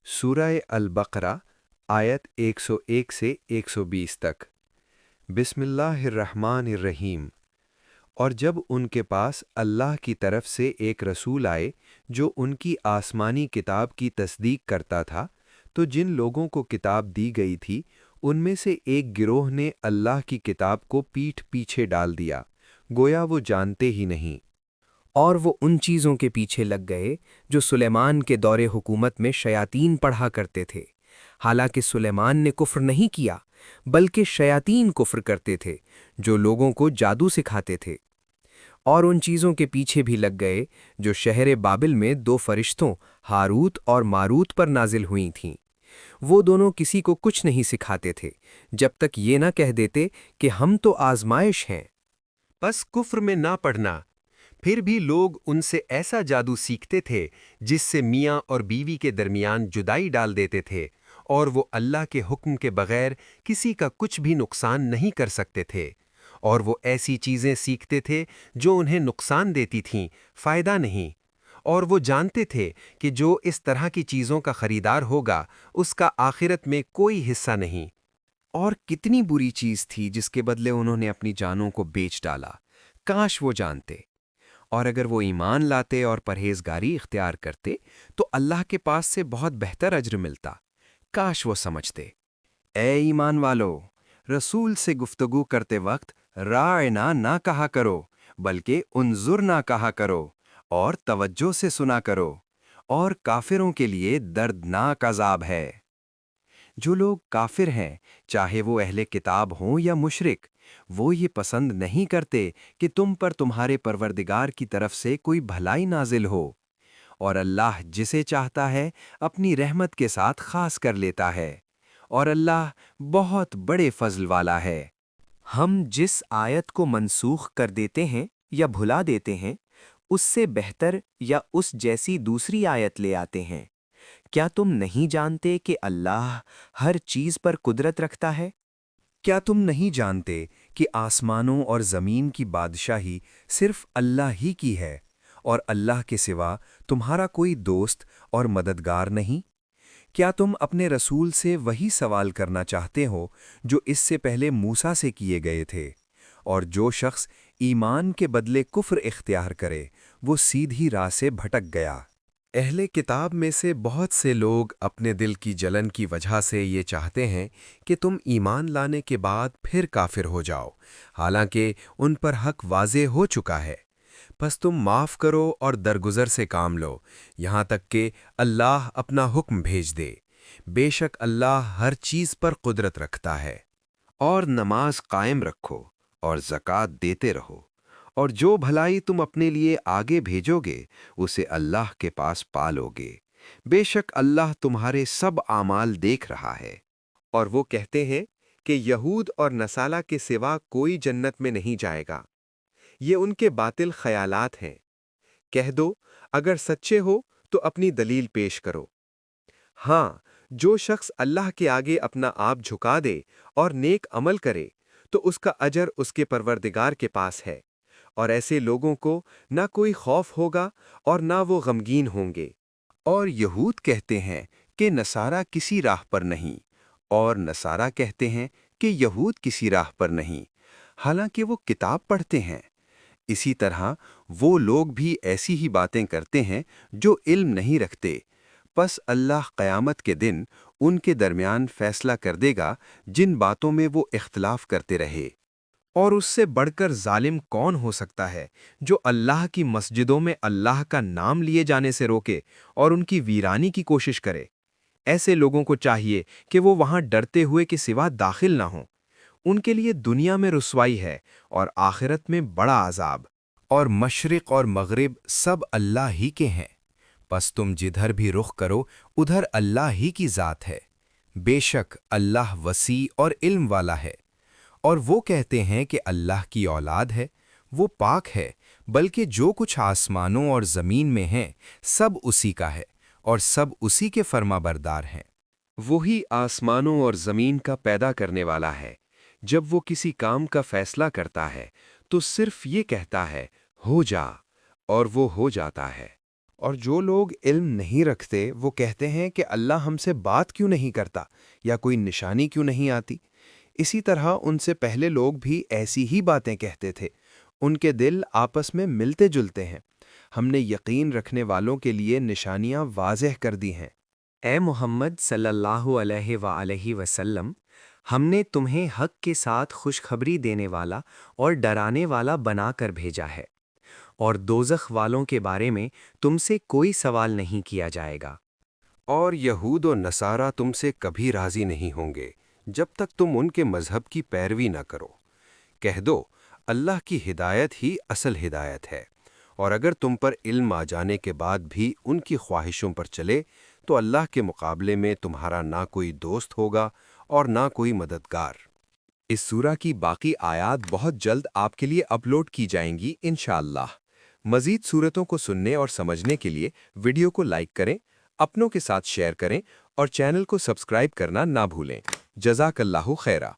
सूरह अल-बक़रा आयत 101 से 120 तक। बिस्मिल्लाहिर्रहमानिर्रहीम। और जब उनके पास अल्लाह की तरफ से एक रसूल आए जो उनकी आसमानी किताब की तस्दीक करता था, तो जिन लोगों को किताब दी गई थी उनमें से एक गिरोह ने अल्लाह की किताब को पीठ पीछे डाल दिया, गोया वो जानते ही नहीं। और वो उन चीज़ों के पीछे लग गए जो सुलेमान के दौरे हुकूमत में शयातीन पढ़ा करते थे। हालांकि सुलेमान ने कुफ्र नहीं किया, बल्कि शयातीन कुफ्र करते थे जो लोगों को जादू सिखाते थे। और उन चीज़ों के पीछे भी लग गए जो शहर बाबिल में दो फरिश्तों हारूत और मारूत पर नाजिल हुई थीं। वो दोनों किसी को कुछ नहीं सिखाते थे जब तक ये ना कह देते कि हम तो आजमाइश हैं। बस कुफ्र में ना पड़ना। फिर भी लोग उनसे ऐसा जादू सीखते थे जिससे मियाँ और बीवी के दरमियान जुदाई डाल देते थे, और वो अल्लाह के हुक्म के बगैर किसी का कुछ भी नुकसान नहीं कर सकते थे। और वो ऐसी चीज़ें सीखते थे जो उन्हें नुकसान देती थीं, फ़ायदा नहीं। और वो जानते थे कि जो इस तरह की चीज़ों का खरीदार होगा उसका आखिरत में कोई हिस्सा नहीं। और कितनी बुरी चीज़ थी जिसके बदले उन्होंने अपनी जानों को बेच डाला। काश वो जानते। और अगर वो ईमान लाते और परहेजगारी इख्तियार करते तो अल्लाह के पास से बहुत बेहतर अज्र मिलता। काश वो समझते। ए ईमान वालो, रसूल से गुफ्तगू करते वक्त रायना ना कहा करो, बल्कि उन्जुर ना कहा करो, और तवज्जो से सुना करो। और काफिरों के लिए दर्दनाक अजाब है। जो लोग काफिर हैं, चाहे वो अहले किताब हों या मुशरिक, वो ये पसंद नहीं करते कि तुम पर तुम्हारे परवरदिगार की तरफ से कोई भलाई नाजिल हो। और अल्लाह जिसे चाहता है अपनी रहमत के साथ खास कर लेता है, और अल्लाह बहुत बड़े फजल वाला है। हम जिस आयत को मनसूख कर देते हैं या भुला देते हैं, उससे बेहतर या उस जैसी दूसरी आयत ले आते हैं। क्या तुम नहीं जानते कि अल्लाह हर चीज पर कुदरत रखता है? क्या तुम नहीं जानते कि आसमानों और ज़मीन की बादशाही सिर्फ अल्लाह ही की है, और अल्लाह के सिवा तुम्हारा कोई दोस्त और मददगार नहीं? क्या तुम अपने रसूल से वही सवाल करना चाहते हो जो इससे पहले मूसा से किए गए थे? और जो शख्स ईमान के बदले कुफ्र इख्तियार करे, वो सीधी राह से भटक गया। अहले किताब में से बहुत से लोग अपने दिल की जलन की वजह से ये चाहते हैं कि तुम ईमान लाने के बाद फिर काफिर हो जाओ, हालांकि उन पर हक वाज़े हो चुका है। बस तुम माफ़ करो और दरगुजर से काम लो, यहाँ तक कि अल्लाह अपना हुक्म भेज दे। बेशक अल्लाह हर चीज़ पर कुदरत रखता है। और नमाज कायम रखो और ज़कात देते रहो, और जो भलाई तुम अपने लिए आगे भेजोगे उसे अल्लाह के पास पालोगे। बेशक अल्लाह तुम्हारे सब आमाल देख रहा है। और वो कहते हैं कि यहूद और नसाला के सिवा कोई जन्नत में नहीं जाएगा। ये उनके बातिल ख्यालात हैं। कह दो, अगर सच्चे हो तो अपनी दलील पेश करो। हाँ, जो शख्स अल्लाह के आगे अपना आप झुका दे और नेक अमल करे तो उसका अजर उसके परवरदिगार के पास है, और ऐसे लोगों को ना कोई खौफ होगा और ना वो गमगीन होंगे। और यहूद कहते हैं कि नसारा किसी राह पर नहीं, और नसारा कहते हैं कि यहूद किसी राह पर नहीं, हालांकि वो किताब पढ़ते हैं। इसी तरह वो लोग भी ऐसी ही बातें करते हैं जो इल्म नहीं रखते। बस अल्लाह क़यामत के दिन उनके दरमियान फैसला कर देगा जिन बातों में वो इख्तलाफ करते रहे। और उससे बढ़कर जालिम कौन हो सकता है जो अल्लाह की मस्जिदों में अल्लाह का नाम लिए जाने से रोके और उनकी वीरानी की कोशिश करे। ऐसे लोगों को चाहिए कि वो वहां डरते हुए कि सिवा दाखिल ना हों। उनके लिए दुनिया में रुसवाई है और आखिरत में बड़ा अजाब। और मशरिक और मगरिब सब अल्लाह ही के हैं, बस तुम जिधर भी रुख करो उधर अल्लाह ही की ज़ात है। बेशक अल्लाह वसी और इल्म वाला है। और वो कहते हैं कि अल्लाह की औलाद है, वो पाक है, बल्कि जो कुछ आसमानों और ज़मीन में है सब उसी का है, और सब उसी के फर्माबरदार हैं। वही आसमानों और ज़मीन का पैदा करने वाला है। जब वो किसी काम का फैसला करता है तो सिर्फ ये कहता है, हो जा, और वो हो जाता है। اور جو لوگ علم نہیں رکھتے وہ کہتے ہیں کہ اللہ ہم سے بات کیوں نہیں کرتا یا کوئی نشانی کیوں نہیں آتی۔ اسی طرح ان سے پہلے لوگ بھی ایسی ہی باتیں کہتے تھے۔ ان کے دل آپس میں ملتے جلتے ہیں۔ ہم نے یقین رکھنے والوں کے لیے نشانیاں واضح کر دی ہیں۔ اے محمد صلی اللہ علیہ وآلہ وسلم، ہم نے تمہیں حق کے ساتھ خوشخبری دینے والا اور ڈرانے والا بنا کر بھیجا ہے، اور دوزخ والوں کے بارے میں تم سے کوئی سوال نہیں کیا جائے گا۔ اور یہود و نصارہ تم سے کبھی راضی نہیں ہوں گے جب تک تم ان کے مذہب کی پیروی نہ کرو۔ کہہ دو اللہ کی ہدایت ہی اصل ہدایت ہے، اور اگر تم پر علم آ جانے کے بعد بھی ان کی خواہشوں پر چلے تو اللہ کے مقابلے میں تمہارا نہ کوئی دوست ہوگا اور نہ کوئی مددگار۔ اس سورہ کی باقی آیات بہت جلد آپ کے لیے اپلوڈ کی جائیں گی انشاءاللہ۔ مزید سورتوں کو سننے اور سمجھنے کے لیے ویڈیو کو لائک کریں، اپنوں کے ساتھ شیئر کریں اور چینل کو سبسکرائب کرنا نہ بھولیں۔ جزاک اللہ خیرہ۔